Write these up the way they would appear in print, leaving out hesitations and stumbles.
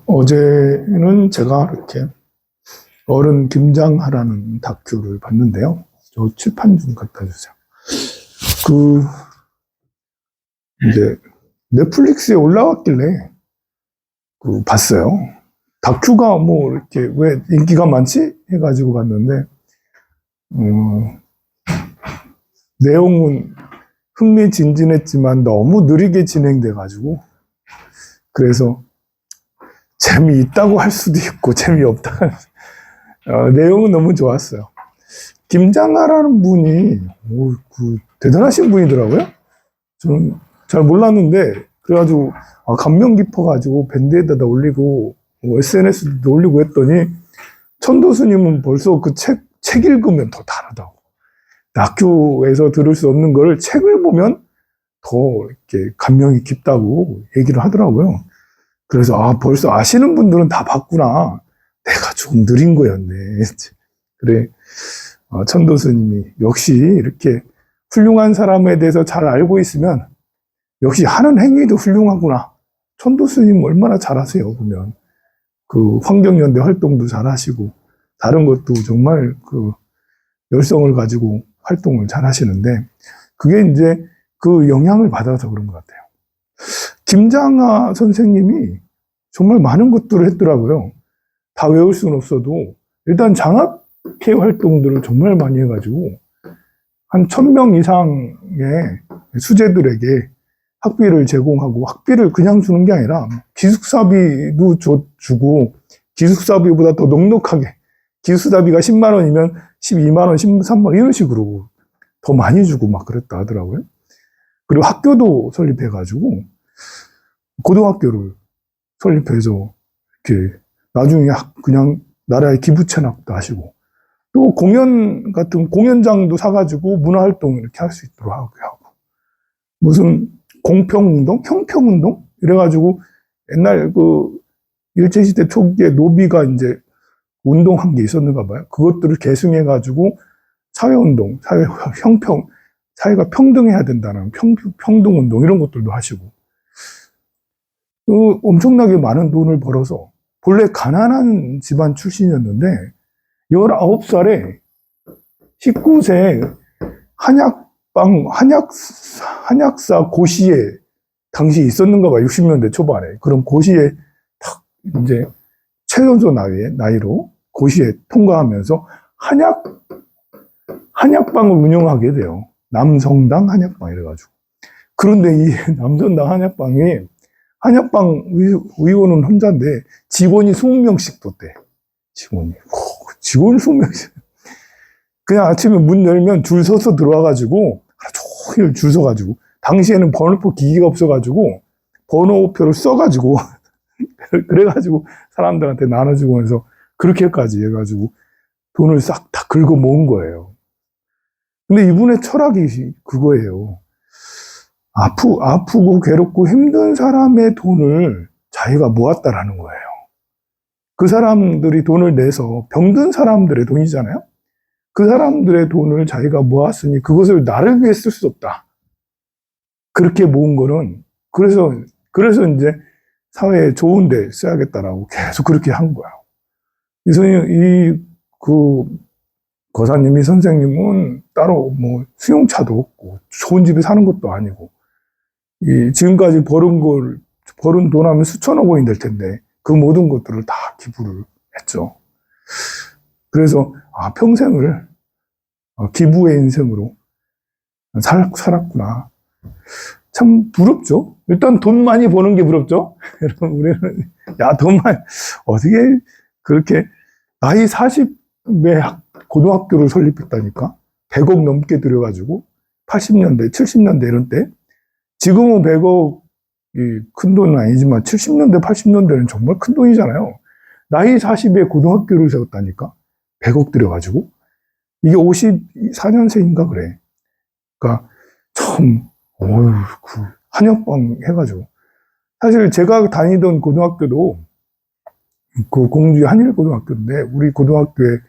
어제는 제가 이렇게 어른 김장하라는 다큐를 봤는데요. 저 칠판 좀 갖다 주세요. 이제 넷플릭스에 올라왔길래 봤어요. 다큐가 뭐 이렇게 왜 인기가 많지? 해가지고 봤는데, 내용은 흥미진진했지만 너무 느리게 진행돼가지고, 그래서 재미있다고 할 수도 있고 재미없다. 내용은 너무 좋았어요. 김장하라는 분이 대단하신 분이더라고요. 저는 잘 몰랐는데 그래가지고 감명 깊어가지고 밴드에다 올리고 SNS에도 올리고 했더니 천도스님은 벌써 그 책 읽으면 더 다르다고. 다큐에서 들을 수 없는 거를 책을 보면 더 이렇게 감명이 깊다고 얘기를 하더라고요. 그래서 벌써 아시는 분들은 다 봤구나. 내가 좀 느린 거였네. 그래, 천도스님이 역시 이렇게 훌륭한 사람에 대해서 잘 알고 있으면 역시 하는 행위도 훌륭하구나. 천도스님 얼마나 잘하세요, 보면. 환경연대 활동도 잘하시고, 다른 것도 정말 열성을 가지고 활동을 잘 하시는데, 그게 이제 영향을 받아서 그런 것 같아요. 김장하 선생님이 정말 많은 것들을 했더라고요. 다 외울 수는 없어도, 일단 장학회 활동들을 정말 많이 해가지고, 한 1000명 이상의 수재들에게 학비를 제공하고, 학비를 그냥 주는 게 아니라 기숙사비도 주고, 기숙사비보다 더 넉넉하게, 기숙사비가 10만 원이면 12만 원, 13만 원 이런 식으로 더 많이 주고 막 그랬다 하더라고요. 그리고 학교도 설립해가지고 고등학교를 설립해서 이렇게 나중에 그냥 나라에 기부 체납도 하시고, 또 공연 같은 공연장도 사가지고 문화활동 이렇게 할 수 있도록 하고, 무슨 공평운동, 형평운동 이래가지고 옛날 일제시대 초기에 노비가 이제 운동한 게 있었는가 봐요. 그것들을 계승해가지고 사회운동, 사회가 평등해야 된다는 평등운동 이런 것들도 하시고, 엄청나게 많은 돈을 벌어서 본래 가난한 집안 출신이었는데 19살에 19세에 한약사 고시에 당시 있었는가 봐요. 60년대 초반에. 그럼 고시에 탁 이제 최연소 나이로 고시에 통과하면서 한약방을 운영하게 돼요. 남성당 한약방 이래가지고. 그런데 이 남성당 한약방 의원은 혼자인데 직원이 20명씩 뒀대. 직원이 20명씩. 그냥 아침에 문 열면 줄 서서 들어와가지고 하루 종일 줄 서가지고, 당시에는 번호표 기기가 없어가지고 번호표를 써가지고 그래가지고 사람들한테 나눠주고 해서 그렇게까지 해가지고 돈을 싹 다 긁어 모은 거예요. 근데 이분의 철학이 그거예요. 아프고 괴롭고 힘든 사람의 돈을 자기가 모았다라는 거예요. 그 사람들이 돈을 내서 병든 사람들의 돈이잖아요. 그 사람들의 돈을 자기가 모았으니 그것을 나를 위해 쓸 수 없다. 그렇게 모은 거는 그래서 이제 사회에 좋은 데 써야겠다라고 계속 그렇게 한 거야. 거사님이 선생님은 따로 뭐 수용차도 없고 좋은 집에 사는 것도 아니고, 지금까지 벌은 돈 하면 수천억 원이 될 텐데 그 모든 것들을 다 기부를 했죠. 그래서 평생을 기부의 인생으로 살았구나. 참 부럽죠. 일단 돈 많이 버는 게 부럽죠. 여러분, 우리는 돈 많이 어떻게 그렇게 나이 40에 고등학교를 설립했다니까. 100억 넘게 들여가지고 80년대, 70년대 이런 때. 지금은 100억이 큰 돈은 아니지만 70년대, 80년대는 정말 큰 돈이잖아요. 나이 40에 고등학교를 세웠다니까. 100억 들여가지고. 이게 54년생인가 그래. 그러니까 참 한약방 해가지고. 사실 제가 다니던 고등학교도 공주의 한일고등학교인데, 우리 고등학교의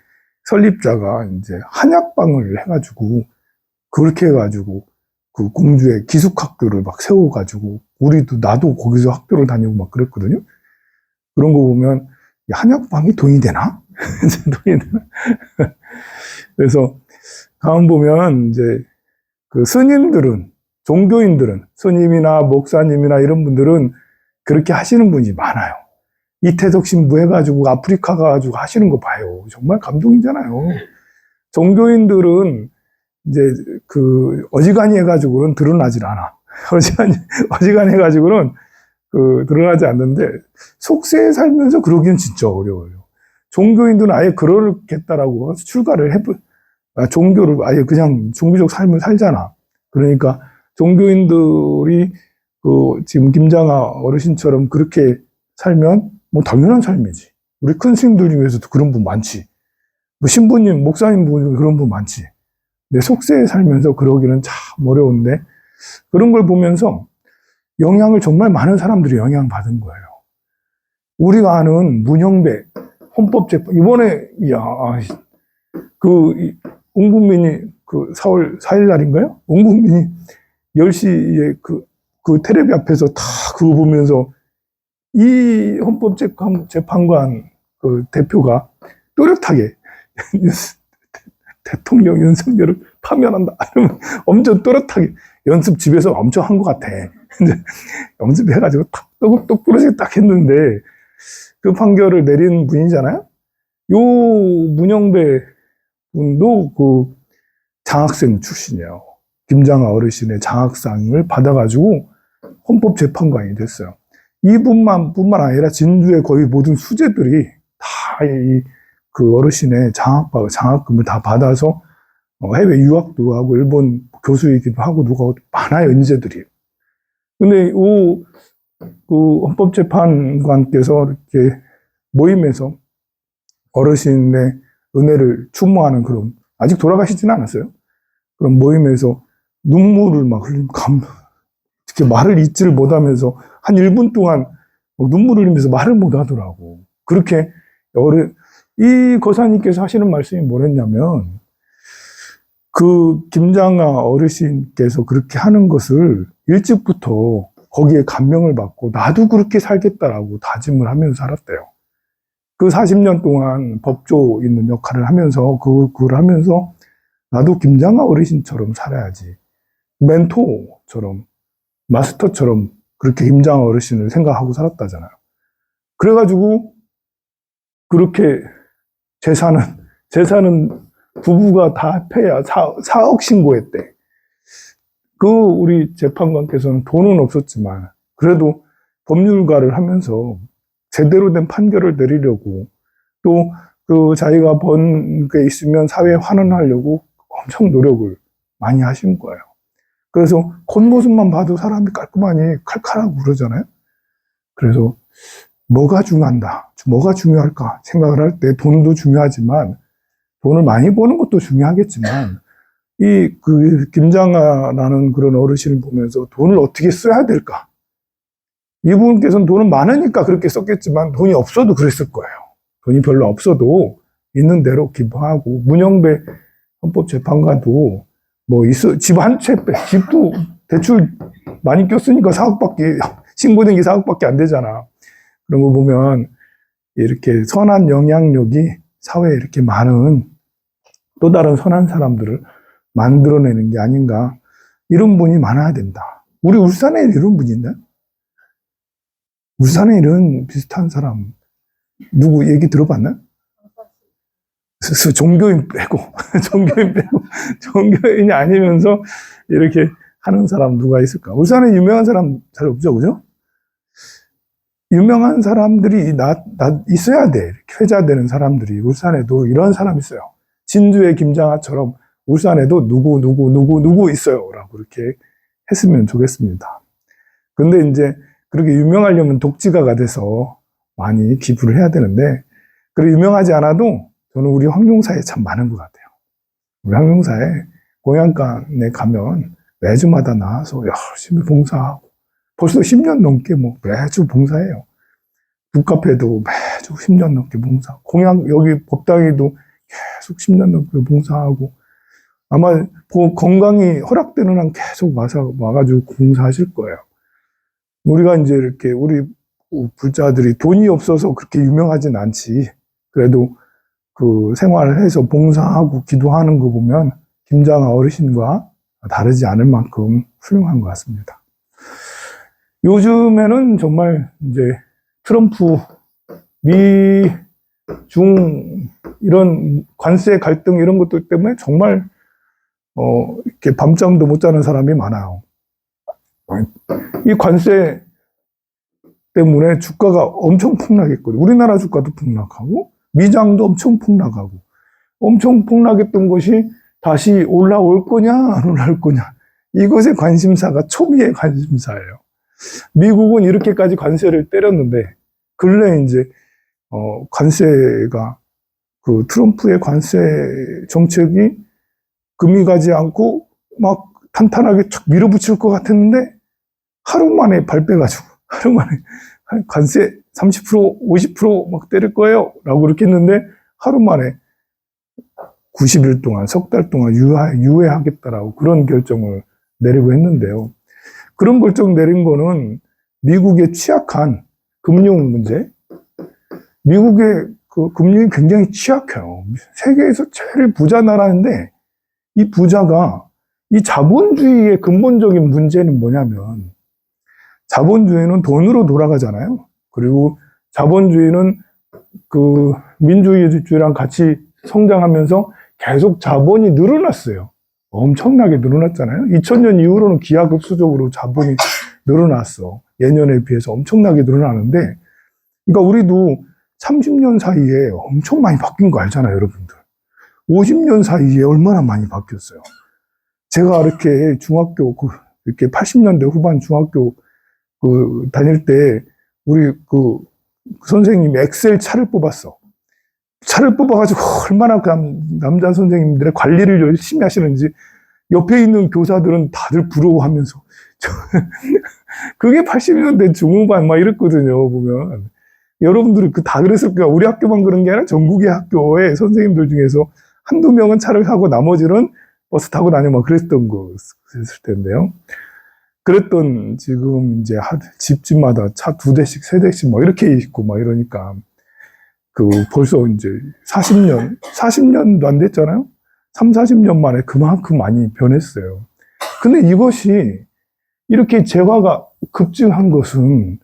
설립자가 이제 한약방을 해가지고, 그렇게 해가지고 공주의 기숙학교를 막 세워가지고 나도 거기서 학교를 다니고 막 그랬거든요. 그런 거 보면, 한약방이 돈이 되나? 돈이 되나? 그래서, 가만 보면, 이제, 그 스님들은, 종교인들은, 스님이나 목사님이나 이런 분들은 그렇게 하시는 분이 많아요. 이태석 신부 해가지고 아프리카 가가지고 하시는 거 봐요. 정말 감동이잖아요. 종교인들은 이제 그 어지간히 해가지고는 드러나질 않아. 어지간히 해가지고는 드러나지 않는데 속세에 살면서 그러기는 진짜 어려워요. 종교인들은 아예 그러겠다라고 출가를 종교를 아예 그냥 종교적 삶을 살잖아. 그러니까 종교인들이 지금 김장하 어르신처럼 그렇게 살면 뭐 당연한 삶이지. 우리 큰 스님들 중에서도 그런 분 많지. 뭐 신부님, 목사님 분 그런 분 많지. 내 속세에 살면서 그러기는 참 어려운데 그런 걸 보면서 영향을 정말 많은 사람들이 영향받은 거예요. 우리가 아는 문형배 헌법재판 이번에 온 국민이 4월 4일 날인가요? 온 국민이 10시에 그 테레비 앞에서 다 그거 보면서 이 헌법재판관 대표가 또렷하게 대통령 윤석열을 파면한다. 이러면 엄청 또렷하게 연습 집에서 엄청 한 것 같아. 연습해가지고 똑부러지게 딱 했는데 그 판결을 내린 분이잖아요. 요 문영배 분도 장학생 출신이에요. 김장하 어르신의 장학상을 받아가지고 헌법재판관이 됐어요. 이분뿐만 아니라 진주의 거의 모든 수재들이 다 그 어르신의 장학금을 다 받아서 해외 유학도 하고 일본 교수이기도 하고 누가 많아요, 인재들이. 근데 그 헌법재판관께서 이렇게 모임에서 어르신의 은혜를 추모하는 그런, 아직 돌아가시지는 않았어요. 그런 모임에서 눈물을 막 흘리고 이렇게 말을 잇지를 못하면서 한 1분 동안 눈물을 흘리면서 말을 못하더라고. 그렇게 이 거사님께서 하시는 말씀이 뭐랬냐면 김장하 어르신께서 그렇게 하는 것을 일찍부터 거기에 감명을 받고 나도 그렇게 살겠다라고 다짐을 하면서 살았대요. 그 40년 동안 법조 있는 역할을 하면서 그걸 하면서 나도 김장하 어르신처럼 살아야지. 멘토처럼 마스터처럼 그렇게 김장하 어르신을 생각하고 살았다잖아요. 그래가지고 그렇게 재산은 부부가 다 합해야 4억 신고했대. 우리 재판관께서는 돈은 없었지만, 그래도 법률가를 하면서 제대로 된 판결을 내리려고, 또 자기가 번 게 있으면 사회에 환원하려고 엄청 노력을 많이 하신 거예요. 그래서 겉모습만 봐도 사람이 깔끔하니 칼칼하고 그러잖아요. 그래서 뭐가 중요할까 생각을 할 때 돈도 중요하지만 돈을 많이 버는 것도 중요하겠지만 김장하라는 그런 어르신을 보면서 돈을 어떻게 써야 될까? 이분께서는 돈은 많으니까 그렇게 썼겠지만 돈이 없어도 그랬을 거예요. 돈이 별로 없어도 있는 대로 기부하고 문영배 헌법재판관도 집 한 채 집도 대출 많이 꼈으니까 4억밖에 신고된 게 4억밖에 안 되잖아. 그런 거 보면 이렇게 선한 영향력이 사회에 이렇게 많은 또 다른 선한 사람들을 만들어내는 게 아닌가. 이런 분이 많아야 된다. 우리 울산에 이런 분이 있나요? 울산에 이런 비슷한 사람 누구 얘기 들어봤나요? 종교인 빼고 종교인이 아니면서 이렇게 하는 사람 누가 있을까? 울산에 유명한 사람 잘 없죠, 그죠? 유명한 사람들이 있어야 돼. 회자되는 사람들이. 울산에도 이런 사람 있어요. 진주의 김장하처럼 울산에도 누구 있어요. 라고 이렇게 했으면 좋겠습니다. 근데 이제 그렇게 유명하려면 독지가가 돼서 많이 기부를 해야 되는데, 그리고 유명하지 않아도 저는 우리 황룡사에 참 많은 것 같아요. 우리 황룡사에 공양간에 가면 매주마다 나와서 열심히 봉사하고, 벌써 10년 넘게 매주 봉사해요. 북카페도 매주 10년 넘게 봉사. 여기 법당에도 계속 10년 넘게 봉사하고, 아마 건강이 허락되는 한 계속 와가지고 봉사하실 거예요. 우리가 이제 이렇게 우리 불자들이 돈이 없어서 그렇게 유명하진 않지. 그래도 그 생활을 해서 봉사하고 기도하는 거 보면 김장하 어르신과 다르지 않을 만큼 훌륭한 것 같습니다. 요즘에는 정말 이제 트럼프, 중 이런 관세 갈등 이런 것들 때문에 정말 이렇게 밤잠도 못 자는 사람이 많아요. 이 관세 때문에 주가가 엄청 폭락했거든요. 우리나라 주가도 폭락하고 미장도 엄청 폭락하고 엄청 폭락했던 것이 다시 올라올 거냐 안 올라올 거냐, 이것의 관심사가 초미의 관심사예요. 미국은 이렇게까지 관세를 때렸는데 근래 이제 관세가 그 트럼프의 관세 정책이 금이 가지 않고 막 탄탄하게 쭉 밀어붙일 것 같았는데 하루 만에 발 빼가지고 하루 만에 관세 30% 50% 때릴 거예요 라고 그렇게 했는데 하루 만에 90일 동안 석 달 동안 유예하겠다라고 그런 결정을 내리고 했는데요. 그런 결정 내린 거는 미국의 취약한 금융 문제, 미국의 그 금융이 굉장히 취약해요. 세계에서 제일 부자 나라인데 이 부자가 이 자본주의의 근본적인 문제는 뭐냐면 자본주의는 돈으로 돌아가잖아요. 그리고 자본주의는 그 민주주의랑 같이 성장하면서 계속 자본이 늘어났어요. 엄청나게 늘어났잖아요. 2000년 이후로는 기하급수적으로 자본이 늘어났어. 예년에 비해서 엄청나게 늘어나는데, 그러니까 우리도 30년 사이에 엄청 많이 바뀐 거 알잖아요, 여러분들. 50년 사이에 얼마나 많이 바뀌었어요. 제가 이렇게 중학교, 이렇게 80년대 후반 중학교 다닐 때, 우리 선생님이 엑셀 차를 뽑았어. 차를 뽑아가지고 얼마나 그 남자 선생님들의 관리를 열심히 하시는지 옆에 있는 교사들은 다들 부러워하면서 그게 80년대 중후반 막 이랬거든요. 보면 여러분들이 다 그랬을 거야. 우리 학교만 그런 게 아니라 전국의 학교의 선생님들 중에서 한두 명은 차를 하고 나머지는 버스 타고 다니고 막 그랬던 거였을 텐데요. 그랬던 지금 이제 집집마다 차 2대씩 3대씩 막 이렇게 있고 막 이러니까 벌써 이제 40년도 안 됐잖아요? 3, 40년 만에 그만큼 많이 변했어요. 근데 이것이 이렇게 재화가 급증한 것은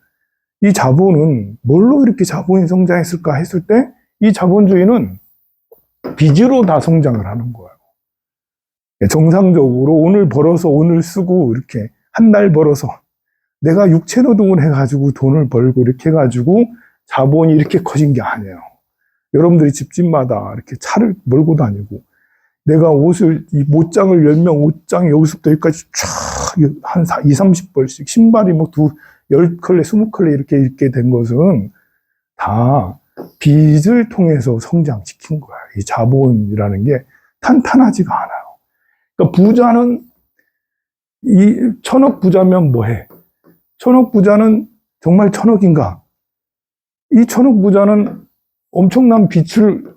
이 자본은 뭘로 이렇게 자본이 성장했을까 했을 때 이 자본주의는 빚으로 다 성장을 하는 거예요. 정상적으로 오늘 벌어서 오늘 쓰고 이렇게 한 달 벌어서 내가 육체노동을 해가지고 돈을 벌고 이렇게 해가지고 자본이 이렇게 커진 게 아니에요. 여러분들이 집집마다 이렇게 차를 몰고 다니고 내가 옷을, 이 못장을 열면 옷장이 여기서부터 여기까지 쫙 한 2, 30벌씩 신발이 뭐 10컬레, 20컬레 이렇게 입게 된 것은 다 빚을 통해서 성장시킨 거야. 이 자본이라는 게 탄탄하지가 않아요. 그러니까 부자는 이 1000억 부자면 뭐해? 1000억 부자는 정말 1000억인가? 이 1000억 부자는 엄청난 빚을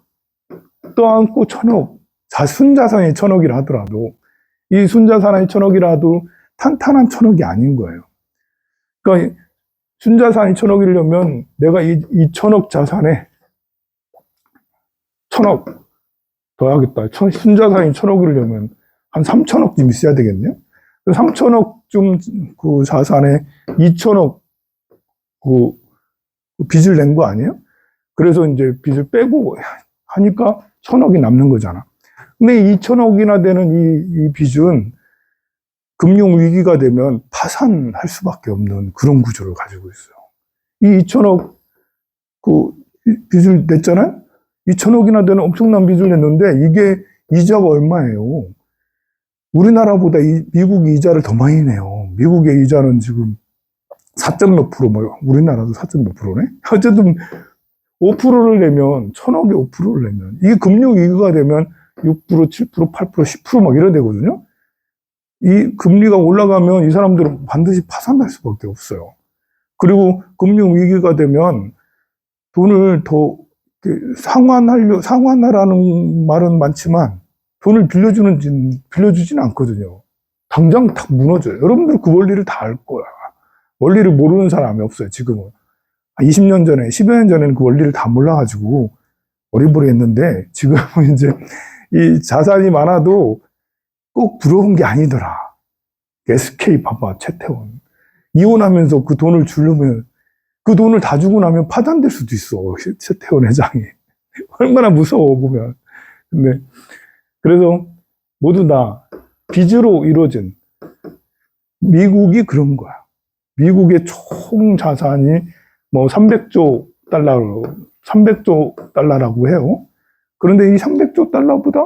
떠안고 1000억, 순자산이 1000억이라 하더라도 이 순자산이 1000억이라도 탄탄한 1000억이 아닌 거예요. 그러니까 순자산이 1000억이려면 내가 이 1000억 자산에 1000억 더하겠다. 순자산이 1000억이려면 한 3000억쯤 있어야 되겠네요. 3000억쯤 그 자산에 2000억 그 빚을 낸 거 아니에요? 그래서 이제 빚을 빼고 하니까 1000억이 남는 거잖아. 근데 2000억이나 되는 이 빚은 금융위기가 되면 파산할 수밖에 없는 그런 구조를 가지고 있어요. 이 2000억 그 빚을 냈잖아요? 2000억이나 되는 엄청난 빚을 냈는데 이게 이자가 얼마예요? 우리나라보다 미국 이자를 더 많이 내요. 미국의 이자는 지금 4점 몇 프로, 우리나라도 4점 몇 프로네? 어쨌든 5%를 내면, 1000억에 5%를 내면, 이게 금융위기가 되면 6%, 7%, 8%, 10% 막 이래 되거든요? 이 금리가 올라가면 이 사람들은 반드시 파산할 수밖에 없어요. 그리고 금융위기가 되면 돈을 더 상환하라는 말은 많지만 돈을 빌려주진 않거든요. 당장 탁 무너져요. 여러분들 그 원리를 다 알 거야. 원리를 모르는 사람이 없어요, 지금은. 20년 전에, 10여 년 전에는 그 원리를 다 몰라가지고 어리버리했는데, 지금은 이제 이 자산이 많아도 꼭 부러운 게 아니더라. SK 봐봐, 최태원. 이혼하면서 그 돈을 주려면, 그 돈을 다 주고 나면 파산될 수도 있어, 최태원 회장이. 얼마나 무서워, 보면. 근데, 그래서 모두 다 빚으로 이루어진, 미국이 그런 거야. 미국의 총 자산이 뭐 300조 달러라고 해요. 그런데 이 300조 달러보다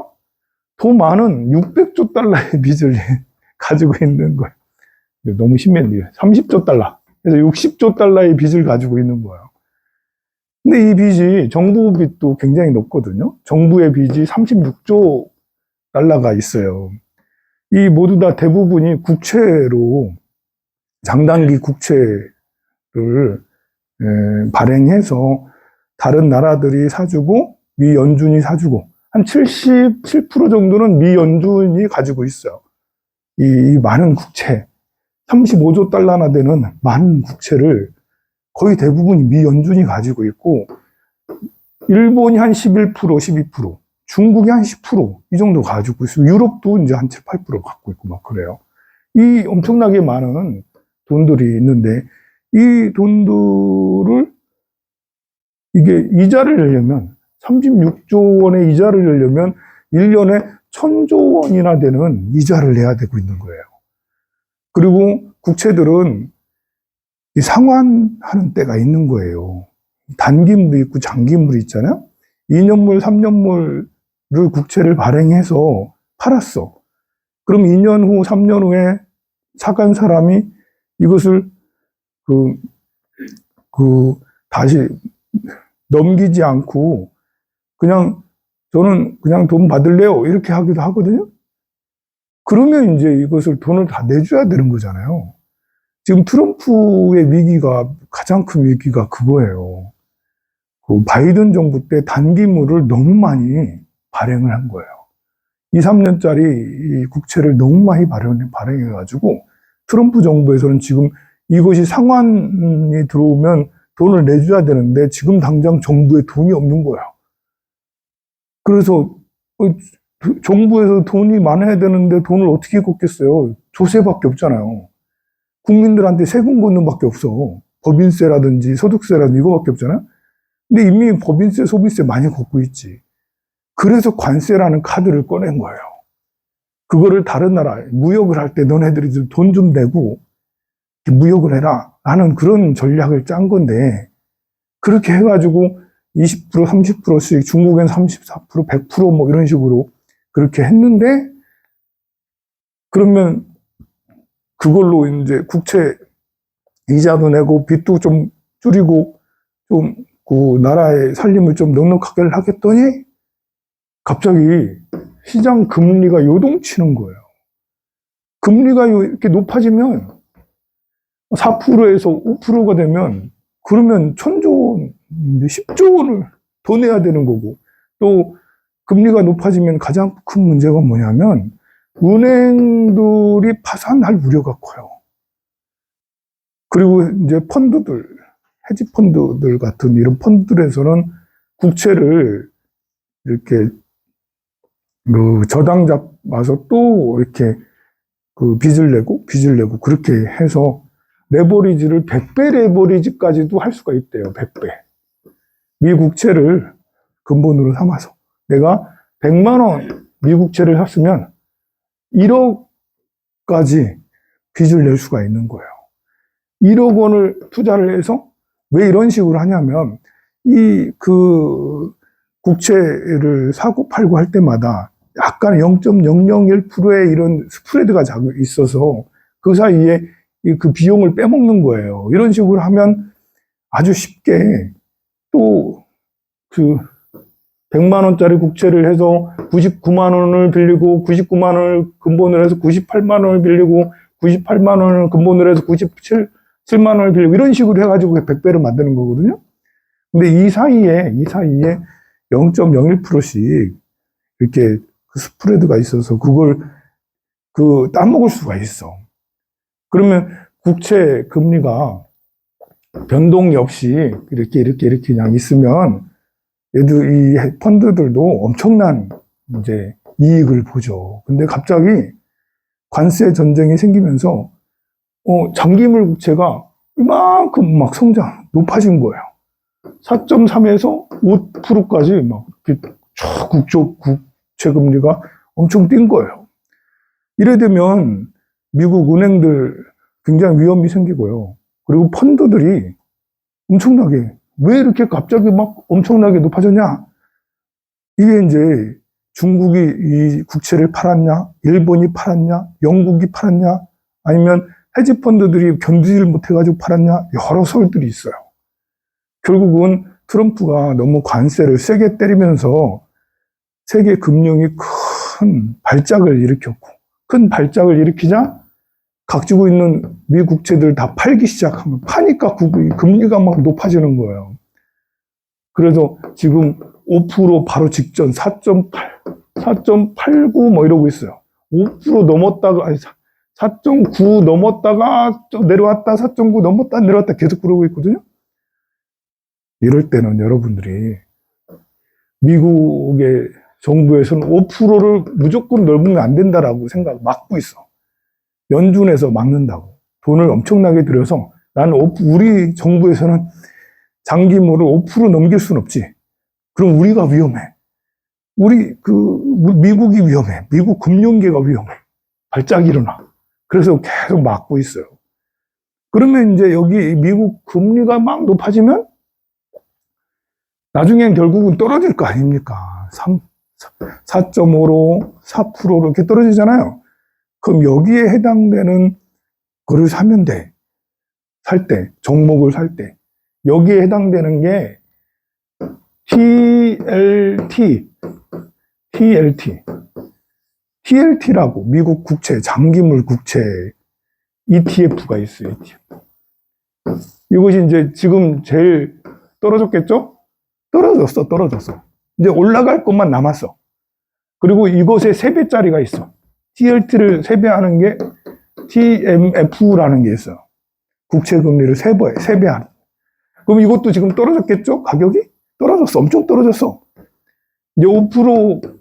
더 많은 600조 달러의 빚을 가지고 있는 거예요. 너무 심했네요. 30조 달러. 그래서 60조 달러의 빚을 가지고 있는 거예요. 근데 이 빚이 정부 빚도 굉장히 높거든요. 정부의 빚이 36조 달러가 있어요. 이 모두 다 대부분이 국채로 장단기 국채를 발행해서 다른 나라들이 사주고 미 연준이 사주고 한 77% 정도는 미 연준이 가지고 있어요. 이 많은 국채, 35조 달러나 되는 많은 국채를 거의 대부분이 미 연준이 가지고 있고, 일본이 한 11%, 12%, 중국이 한 10%이 정도 가지고 있어요. 유럽도 이제 한 7, 8% 갖고 있고 막 그래요. 이 엄청나게 많은 돈들이 있는데, 이 돈들을 이게 이자를 내려면 36조 원의 이자를 내려면 1년에 1000조 원이나 되는 이자를 내야 되고 있는 거예요. 그리고 국채들은 상환하는 때가 있는 거예요. 단기물이 있고 장기물이 있잖아요. 2년물, 3년물을 국채를 발행해서 팔았어. 그럼 2년 후, 3년 후에 사간 사람이 이것을 다시 넘기지 않고 그냥 저는 그냥 돈 받을래요. 이렇게 하기도 하거든요. 그러면 이제 이것을 돈을 다 내줘야 되는 거잖아요. 지금 트럼프의 위기가, 가장 큰 위기가 그거예요. 그 바이든 정부 때 단기물을 너무 많이 발행을 한 거예요. 2, 3년짜리 국채를 너무 많이 발행해가지고 트럼프 정부에서는 지금 이것이 상환이 들어오면 돈을 내줘야 되는데 지금 당장 정부에 돈이 없는 거야. 그래서 정부에서 돈이 많아야 되는데 돈을 어떻게 걷겠어요? 조세밖에 없잖아요. 국민들한테 세금 걷는 밖에 없어. 법인세라든지 소득세라든지 이거밖에 없잖아요. 근데 이미 법인세, 소비세 많이 걷고 있지. 그래서 관세라는 카드를 꺼낸 거예요. 그거를 다른 나라, 무역을 할 때 너네들이 돈 좀 내고 무역을 해라. 라는 그런 전략을 짠 건데, 그렇게 해가지고 20%, 30%씩 중국엔 34%, 100%뭐 이런 식으로 그렇게 했는데, 그러면 그걸로 이제 국채 이자도 내고 빚도 좀 줄이고 좀 그 나라의 살림을 좀 넉넉하게 하겠더니 갑자기 시장 금리가 요동치는 거예요. 금리가 이렇게 높아지면 4%에서 5%가 되면 그러면 1000조 원, 10조 원을 더 내야 되는 거고, 또 금리가 높아지면 가장 큰 문제가 뭐냐면 은행들이 파산할 우려가 커요. 그리고 이제 펀드들, 헤지 펀드들 같은 이런 펀드들에서는 국채를 이렇게 저당 잡아서 또 이렇게 빚을 내고 그렇게 해서 레버리지를 100배 레버리지까지도 할 수가 있대요. 100배. 미 국채를 근본으로 삼아서 내가 100만 원 미 국채를 샀으면 1억까지 빚을 낼 수가 있는 거예요. 1억 원을 투자를 해서 왜 이런 식으로 하냐면 국채를 사고 팔고 할 때마다 약간 0.001%의 이런 스프레드가 있어서 그 사이에 그 비용을 빼먹는 거예요. 이런 식으로 하면 아주 쉽게 또 100만 원짜리 국채를 해서 99만 원을 빌리고 99만 원을 근본으로 해서 98만 원을 빌리고 98만 원을 근본으로 해서 97만 원을 빌리고 이런 식으로 해가지고 100배를 만드는 거거든요. 근데 이 사이에 0.01%씩 이렇게 스프레드가 있어서 그걸 따먹을 수가 있어. 그러면 국채 금리가 변동이 없이 이렇게 그냥 있으면 얘들, 이 펀드들도 엄청난 이제 이익을 보죠. 근데 갑자기 관세 전쟁이 생기면서, 장기물 국채가 이만큼 막 성장, 높아진 거예요. 4.3에서 5%까지 막 이렇게 쭉 국채 금리가 엄청 뛴 거예요. 이래 되면 미국 은행들 굉장히 위험이 생기고요. 그리고 펀드들이 엄청나게, 왜 이렇게 갑자기 막 엄청나게 높아졌냐? 이게 이제 중국이 이 국채를 팔았냐? 일본이 팔았냐? 영국이 팔았냐? 아니면 헤지펀드들이 견디질 못해가지고 팔았냐? 여러 설들이 있어요. 결국은 트럼프가 너무 관세를 세게 때리면서 세계 금융이 큰 발작을 일으켰고, 큰 발작을 일으키자 가지고 있는 미 국채들 다 팔기 시작하면, 파니까 금리가 막 높아지는 거예요. 그래서 지금 5% 바로 직전 4.8, 4.89 뭐 이러고 있어요. 5% 넘었다가, 아니 4.9 넘었다가 좀 내려왔다, 4.9 넘었다 내려왔다 계속 그러고 있거든요. 이럴 때는 여러분들이 미국의 정부에서는 5%를 무조건 넓으면 안 된다라고 막고 있어. 연준에서 막는다고. 돈을 엄청나게 들여서 우리 정부에서는 장기물을 5% 넘길 수는 없지. 그럼 우리가 위험해. 미국이 위험해. 미국 금융계가 위험해. 발작이 일어나. 그래서 계속 막고 있어요. 그러면 이제 여기 미국 금리가 막 높아지면 나중엔 결국은 떨어질 거 아닙니까? 4.5로 4%로 이렇게 떨어지잖아요. 그럼 여기에 해당되는 거를 사면 돼. 살 때, 종목을 살 때. 여기에 해당되는 게 TLT라고 미국 국채, 장기물 국채 ETF가 있어요. ETF. 이것이 이제 지금 제일 떨어졌겠죠? 떨어졌어. 이제 올라갈 것만 남았어. 그리고 이것에 3배짜리가 있어. TLT를 3배하는 게 TMF라는 게 있어요. 국채 금리를 3배하는. 그럼 이것도 지금 떨어졌겠죠? 가격이? 떨어졌어. 엄청 떨어졌어. 이제 5%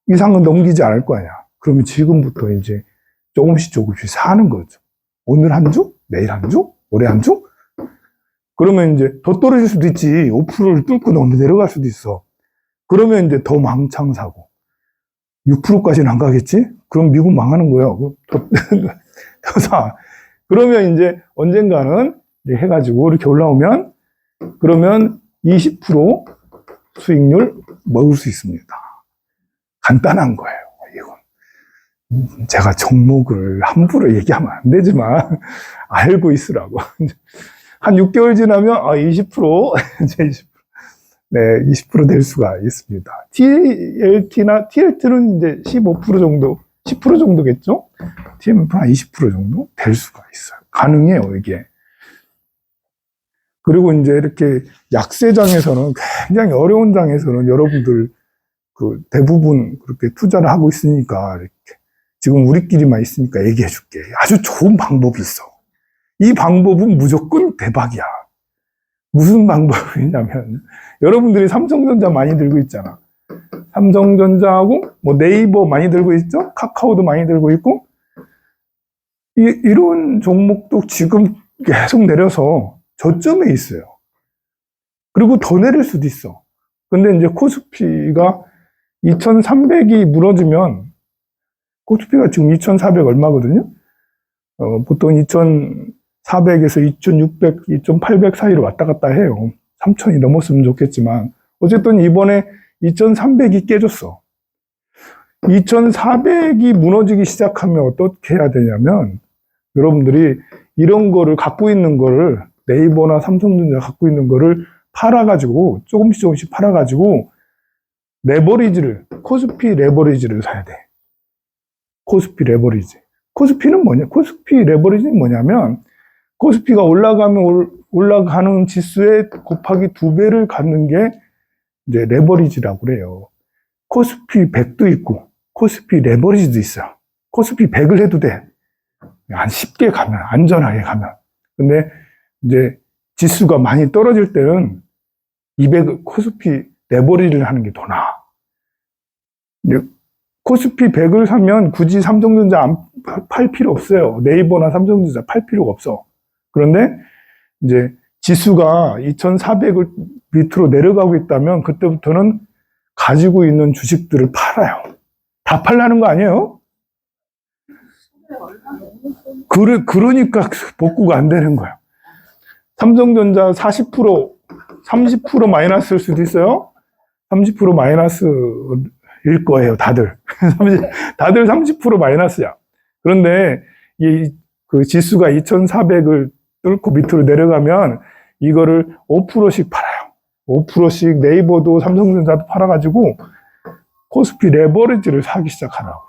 이상은 넘기지 않을 거 아니야. 그러면 지금부터 이제 조금씩 사는 거죠. 오늘 한 주? 내일 한 주? 올해 한 주? 그러면 이제 더 떨어질 수도 있지. 5%를 뚫고 너무 내려갈 수도 있어. 그러면 이제 더 망창 사고. 6%까지는 안 가겠지? 그럼 미국 망하는 거예요. 더 사. 그러면 이제 언젠가는 이제 해가지고 이렇게 올라오면, 그러면 20% 수익률 먹을 수 있습니다. 간단한 거예요, 이건. 제가 종목을 함부로 얘기하면 안 되지만, 알고 있으라고. 한 6개월 지나면, 20%, 이제 20%. 네, 20% 될 수가 있습니다. TLT는 이제 15% 정도, 10% 정도겠죠? TMF는 한 20% 정도 될 수가 있어요. 가능해요, 이게. 그리고 이제 이렇게 약세장에서는, 굉장히 어려운 장에서는 여러분들 대부분 그렇게 투자를 하고 있으니까, 이렇게 지금 우리끼리만 있으니까 얘기해 줄게. 아주 좋은 방법이 있어. 이 방법은 무조건 대박이야. 무슨 방법이냐면, 여러분들이 삼성전자 많이 들고 있잖아. 삼성전자하고, 네이버 많이 들고 있죠? 카카오도 많이 들고 있고, 이런 종목도 지금 계속 내려서 저점에 있어요. 그리고 더 내릴 수도 있어. 근데 이제 코스피가 2300이 무너지면, 코스피가 지금 2400 얼마거든요? 보통 2400에서 2600, 2800 사이로 왔다 갔다 해요. 3000이 넘었으면 좋겠지만, 어쨌든 이번에 2300이 깨졌어. 2400이 무너지기 시작하면 어떻게 해야 되냐면, 여러분들이 이런 거를 갖고 있는 거를, 네이버나 삼성전자 갖고 있는 거를 팔아가지고, 조금씩 팔아가지고, 코스피 레버리지를 사야 돼. 코스피 레버리지. 코스피는 뭐냐? 코스피 레버리지는 뭐냐면, 코스피가 올라가는 지수에 곱하기 2배를 갖는 게 이제 레버리지라고 그래요. 코스피 100도 있고, 코스피 레버리지도 있어요. 코스피 100을 해도 돼. 한 10개 가면, 안전하게 가면. 근데 이제 지수가 많이 떨어질 때는 200, 코스피 레버리지를 하는 게 더 나아. 코스피 100을 사면 굳이 삼성전자 안 팔 필요 없어요. 네이버나 삼성전자 팔 필요가 없어. 그런데 이제 지수가 2400을 밑으로 내려가고 있다면 그때부터는 가지고 있는 주식들을 팔아요. 다 팔라는 거 아니에요? 그러니까 복구가 안 되는 거예요. 삼성전자 40%, 30% 마이너스일 수도 있어요. 30% 마이너스일 거예요, 다들. 다들 30% 마이너스야. 그런데 그 지수가 2400을 뚫고 밑으로 내려가면 이거를 5%씩 팔아요. 5%씩 네이버도 삼성전자도 팔아가지고 코스피 레버리지를 사기 시작하라고.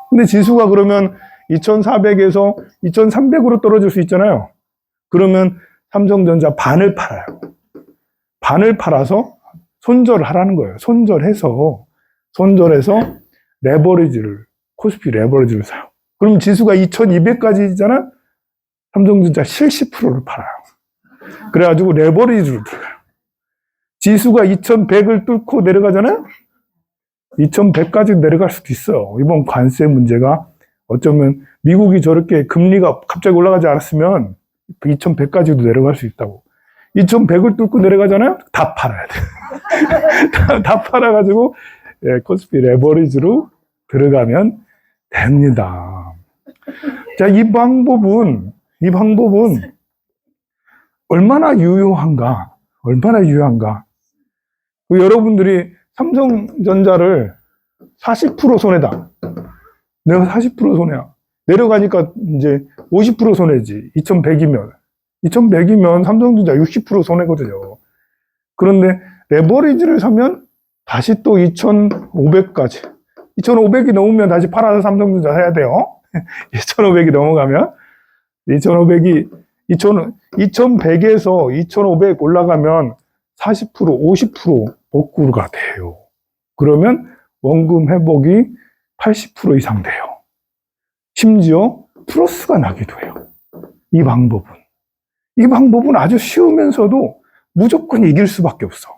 근데 지수가 그러면 2400에서 2300으로 떨어질 수 있잖아요. 그러면 삼성전자 반을 팔아요. 반을 팔아서 손절을 하라는 거예요. 손절해서 레버리지를, 코스피 레버리지를 사요. 그럼 지수가 2200까지잖아? 삼성전자 70%를 팔아요. 그래가지고 레버리지로 들어가요. 지수가 2100을 뚫고 내려가잖아요? 2100까지 내려갈 수도 있어요. 이번 관세 문제가 어쩌면 미국이 저렇게 금리가 갑자기 올라가지 않았으면 2100까지도 내려갈 수 있다고. 2100을 뚫고 내려가잖아요? 다 팔아야 돼. 다 팔아가지고, 예, 코스피 레버리지로 들어가면 됩니다. 자, 이 방법은 얼마나 유효한가? 여러분들이 삼성전자를 40% 손해다. 내가 40% 손해야. 내려가니까 이제 50% 손해지. 2100이면. 2100이면 삼성전자 60% 손해거든요. 그런데 레버리지를 사면 다시 또 2500까지. 2500이 넘으면 다시 팔아서 삼성전자 사야 돼요. 2500이 넘어가면. 2100에서 2500 올라가면 40%, 50% 복구가 돼요. 그러면 원금 회복이 80% 이상 돼요. 심지어 플러스가 나기도 해요. 이 방법은 아주 쉬우면서도 무조건 이길 수밖에 없어.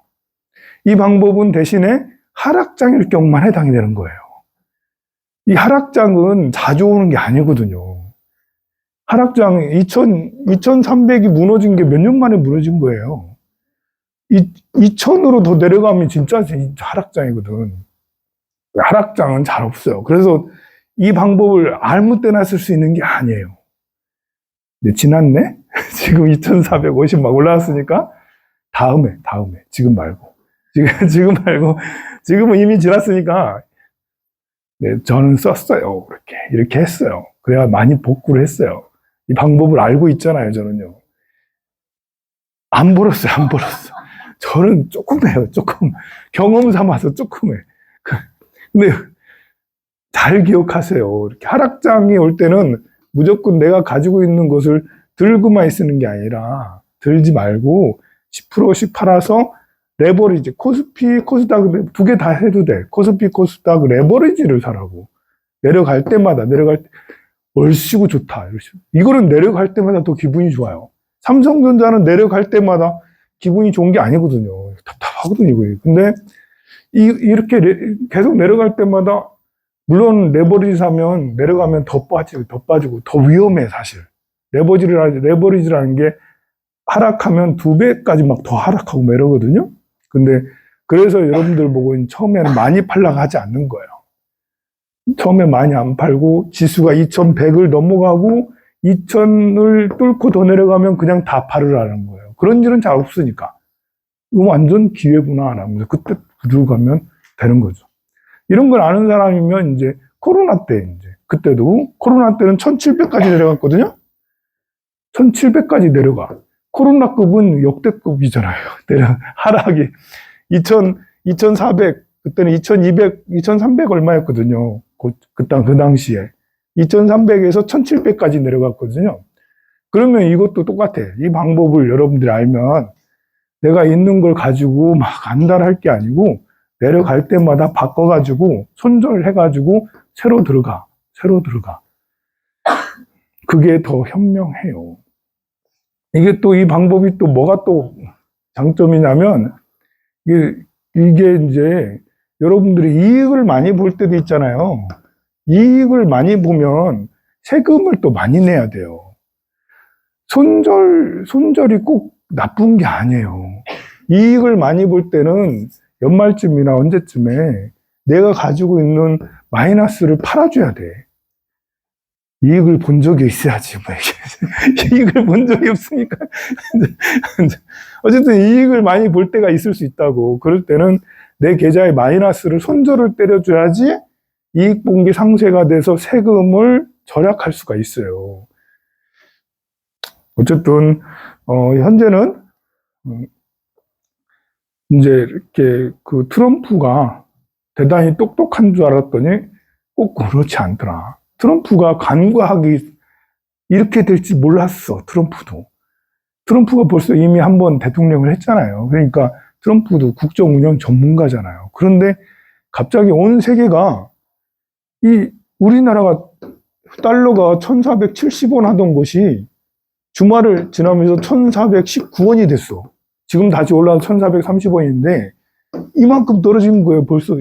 이 방법은 대신에 하락장일 경우만 해당이 되는 거예요. 이 하락장은 자주 오는 게 아니거든요. 하락장 2300이 무너진 게 몇 년 만에 무너진 거예요. 2000으로 더 내려가면 진짜 하락장이거든. 하락장은 잘 없어요. 그래서 이 방법을 아무 때나 쓸 수 있는 게 아니에요. 근데 지났네? 지금 2450 막 올라왔으니까 다음에 지금 말고 지금은 이미 지났으니까 네, 저는 썼어요. 이렇게 했어요. 그래야 많이 복구를 했어요. 이 방법을 알고 있잖아요. 저는요. 안 벌었어요. 저는 조금 해요. 조금 경험 삼아서 조금 해. 근데 잘 기억하세요. 이렇게 하락장이 올 때는 무조건 내가 가지고 있는 것을 들고만 있는 게 아니라 들지 말고 10%씩 팔아서 레버리지, 코스피, 코스닥 두 개 다 해도 돼. 코스피, 코스닥 레버리지를 사라고. 내려갈 때 얼씨구 좋다. 이거는 내려갈 때마다 더 기분이 좋아요. 삼성전자는 내려갈 때마다 기분이 좋은 게 아니거든요. 답답하거든요, 이거. 근데 이렇게 계속 내려갈 때마다 물론 레버리지 사면 내려가면 더 빠지고 더 위험해, 사실. 레버리지라는 게 하락하면 2배까지 막 더 하락하고 막 이러거든요. 근데 그래서 여러분들 보고 처음에는 많이 팔라고 하지 않는 거예요. 처음에 많이 안 팔고 지수가 2100을 넘어가고 2000을 뚫고 더 내려가면 그냥 다 팔으라는 거예요. 그런 일은 잘 없으니까. 이거 완전 기회구나 라면서 그때 들어가면 되는 거죠. 이런 걸 아는 사람이면 이제 코로나 때 그때도 코로나 때는 1700까지 내려갔거든요. 1700까지 내려가. 코로나급은 역대급이잖아요. 하락이 2400 그때는 2200, 2300 얼마였거든요. 그 당시에 2300에서 1700까지 내려갔거든요. 그러면 이것도 똑같아. 이 방법을 여러분들이 알면 내가 있는 걸 가지고 막 안달할 게 아니고 내려갈 때마다 바꿔가지고 손절해가지고 새로 들어가. 그게 더 현명해요. 이게 또 이 방법이 또 뭐가 또 장점이냐면, 이게 이제 여러분들이 이익을 많이 볼 때도 있잖아요. 이익을 많이 보면 세금을 또 많이 내야 돼요. 손절이 꼭 나쁜 게 아니에요. 이익을 많이 볼 때는 연말쯤이나 언제쯤에 내가 가지고 있는 마이너스를 팔아줘야 돼. 이익을 본 적이 있어야지. 뭐. 이익을 본 적이 없으니까. 어쨌든 이익을 많이 볼 때가 있을 수 있다고. 그럴 때는 내 계좌의 마이너스를 손절을 때려줘야지 이익 본 게 상쇄가 돼서 세금을 절약할 수가 있어요. 어쨌든 현재는 이제 이렇게 그 트럼프가 대단히 똑똑한 줄 알았더니 꼭 그렇지 않더라. 트럼프가 간과하기 이렇게 될지 몰랐어. 트럼프가 벌써 이미 한번 대통령을 했잖아요. 그러니까 트럼프도 국정 운영 전문가잖아요. 그런데 갑자기 온 세계가 우리나라가 달러가 1470원 하던 것이 주말을 지나면서 1419원이 됐어. 지금 다시 올라서 1430원인데 이만큼 떨어진 거예요. 벌써.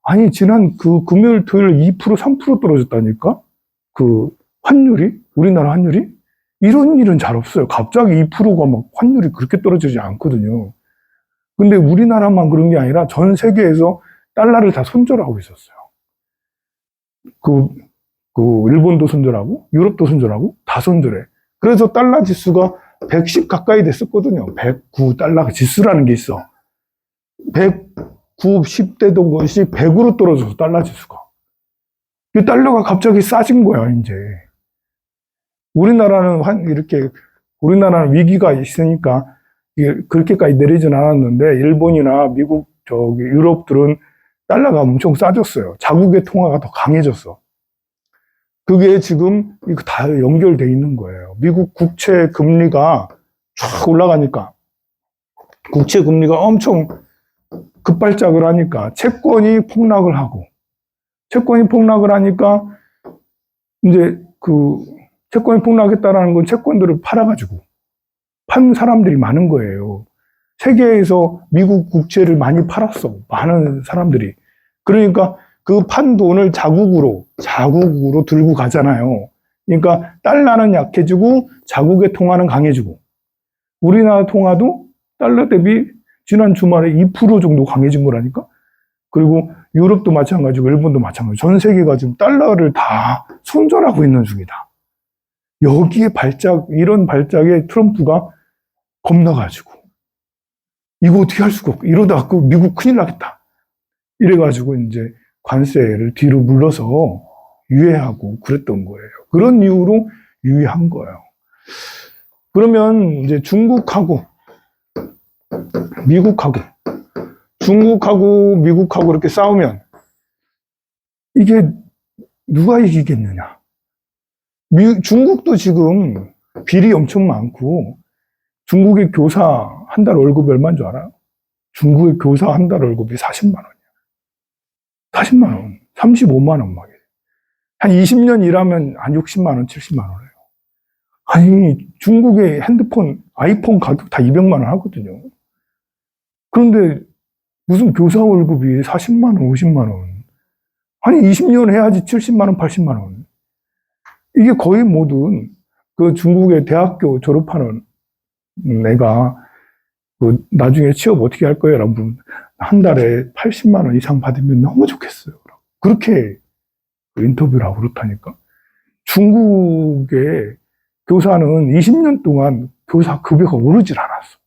아니, 지난 그 금요일, 토요일 2%, 3% 떨어졌다니까? 그 환율이? 우리나라 환율이? 이런 일은 잘 없어요. 갑자기 2%가 막 환율이 그렇게 떨어지지 않거든요. 근데 우리나라만 그런 게 아니라 전 세계에서 달러를 다 손절하고 있었어요. 일본도 손절하고, 유럽도 손절하고, 다 손절해. 그래서 달러 지수가 110 가까이 됐었거든요. 109 달러 지수라는 게 있어. 190 되던 것이 100으로 떨어져서 달러 지수가. 이 달러가 갑자기 싸진 거야, 이제. 우리나라는 위기가 있으니까 그렇게까지 내리진 않았는데, 일본이나 미국, 유럽들은 달러가 엄청 싸졌어요. 자국의 통화가 더 강해졌어. 그게 지금 이거 다 연결돼 있는 거예요. 미국 국채 금리가 쫙 올라가니까, 국채 금리가 엄청 급발작을 하니까 채권이 폭락을 하고, 채권이 폭락을 하니까 이제 채권이 폭락했다라는 건 채권들을 팔아가지고 판 사람들이 많은 거예요. 세계에서 미국 국채를 많이 팔았어. 많은 사람들이. 그러니까 그 판 돈을 자국으로 들고 가잖아요. 그러니까 달러는 약해지고 자국의 통화는 강해지고, 우리나라 통화도 달러 대비 지난 주말에 2% 정도 강해진 거라니까. 그리고 유럽도 마찬가지고 일본도 마찬가지고 전 세계가 지금 달러를 다 손절하고 있는 중이다. 여기에 이런 발작에 트럼프가 겁나가지고 이거 어떻게 할 수가 없고, 이러다 미국 큰일 나겠다. 이래가지고 이제 관세를 뒤로 물러서 유예하고 그랬던 거예요. 그런 이유로 유예한 거예요. 그러면 이제 중국하고 미국하고 이렇게 싸우면 이게 누가 이기겠느냐? 중국도 지금 비리 엄청 많고, 중국의 교사 한 달 월급이 얼마인 줄 알아요? 중국의 교사 한 달 월급이 40만 원이야. 40만 원, 35만 원 막. 한 20년 일하면 한 60만 원, 70만 원이에요. 아니, 중국의 핸드폰, 아이폰 가격 다 200만 원 하거든요. 그런데 무슨 교사 월급이 40만 원, 50만 원. 아니, 20년 해야지 70만 원, 80만 원. 이게 거의 모든 그 중국의 대학교 졸업하는 애가 나중에 취업 어떻게 할 거예요? 라고 한 달에 80만 원 이상 받으면 너무 좋겠어요. 그렇게 인터뷰를 하고 그렇다니까. 중국의 교사는 20년 동안 교사 급여가 오르질 않았어.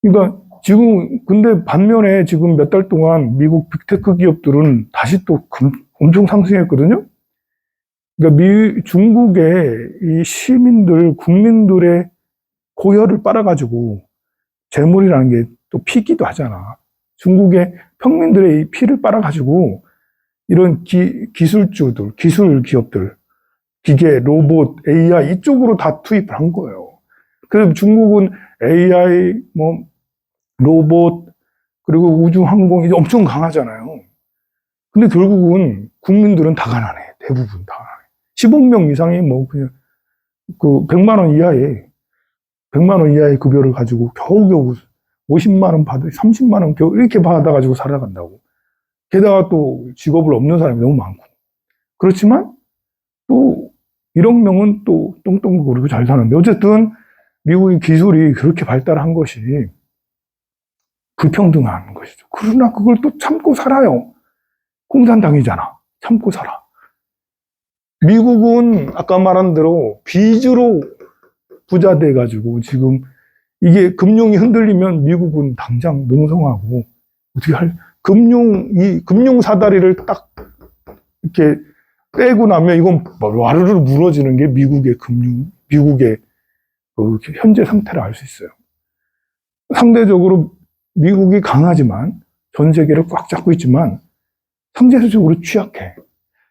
그러니까 지금, 근데 반면에 지금 몇 달 동안 미국 빅테크 기업들은 다시 또 엄청 상승했거든요. 그러니까 중국의 이 국민들의 고혈을 빨아가지고 재물이라는 게 또 피기도 하잖아. 중국의 평민들의 이 피를 빨아가지고 이런 기술주들, 기술 기업들, 기계, 로봇, AI 이쪽으로 다 투입을 한 거예요. 그래서 중국은 AI, 로봇, 그리고 우주 항공이 엄청 강하잖아요. 근데 결국은 국민들은 다 가난해. 대부분 다 가난해. 10억 명 이상이 그냥 그 100만 원 이하의 100만 원 이하의 급여를 가지고 겨우겨우 50만 원 받아 30만 원 겨우 이렇게 받아가지고 살아간다고. 게다가 또 직업을 없는 사람이 너무 많고. 그렇지만 또 1억 명은 또 똥똥거리고 잘 사는데 어쨌든 미국의 기술이 그렇게 발달한 것이 불평등한 것이죠. 그러나 그걸 또 참고 살아요. 공산당이잖아. 참고 살아. 미국은 아까 말한 대로 빚으로 부자 돼가지고 지금 이게 금융이 흔들리면 미국은 당장 농성하고 어떻게 금융 사다리를 딱 이렇게 빼고 나면 이건 와르르 무너지는 게 미국의 미국의 그 현재 상태를 알 수 있어요. 상대적으로 미국이 강하지만 전 세계를 꽉 잡고 있지만 상대적으로 취약해.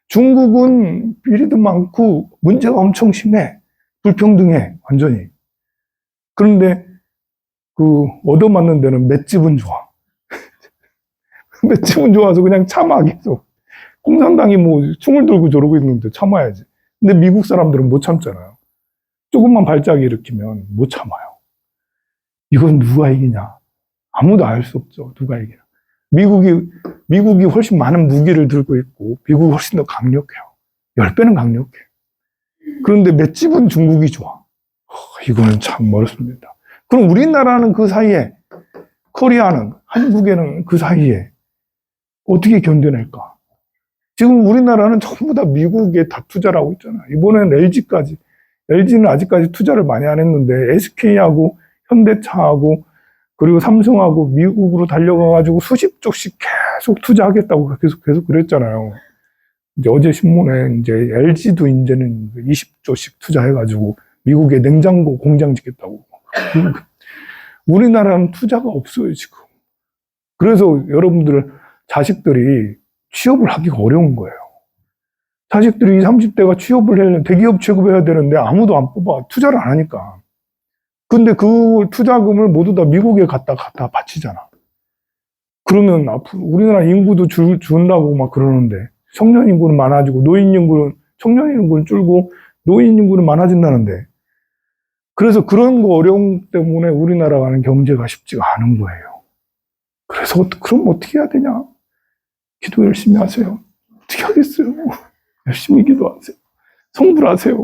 중국은 비리도 많고 문제가 엄청 심해. 불평등해, 완전히. 그런데 그 얻어맞는 데는 맷집은 좋아. 맷집은 좋아서 그냥 참아 계속. 공산당이 뭐 총을 들고 저러고 있는데 참아야지. 근데 미국 사람들은 못 참잖아요. 조금만 발작이 일으키면 못 참아요. 이건 누가 이기냐? 아무도 알 수 없죠. 누가 이기냐? 미국이 훨씬 많은 무기를 들고 있고, 미국이 훨씬 더 강력해요. 10배는 강력해. 그런데 맷집은 중국이 좋아. 이거는 참 멀습니다. 그럼 우리나라는 그 사이에, 코리아는, 한국에는 그 사이에 어떻게 견뎌낼까? 지금 우리나라는 전부 다 미국에 다 투자를 하고 있잖아. 이번엔 LG는 아직까지 투자를 많이 안 했는데, SK하고 현대차하고 그리고 삼성하고 미국으로 달려가가지고 수십 조씩 계속 투자하겠다고 계속 그랬잖아요. 이제 어제 신문에 이제 LG도 이제는 20조씩 투자해가지고 미국에 냉장고 공장 짓겠다고. 우리나라는 투자가 없어요, 지금. 그래서 여러분들 자식들이 취업을 하기가 어려운 거예요. 자식들이 20, 30대가 취업을 하려면 대기업 취업해야 되는데 아무도 안 뽑아. 투자를 안 하니까. 근데 그 투자금을 모두 다 미국에 갖다 바치잖아. 그러면 앞으로 우리나라 인구도 준다고 막 그러는데 청년 인구는 많아지고 청년 인구는 줄고 노인 인구는 많아진다는데 그래서 그런 거 어려움 때문에 우리나라가는 경제가 쉽지가 않은 거예요. 그래서 그럼 어떻게 해야 되냐? 기도 열심히 하세요. 어떻게 하겠어요? 열심히 기도하세요. 성불하세요.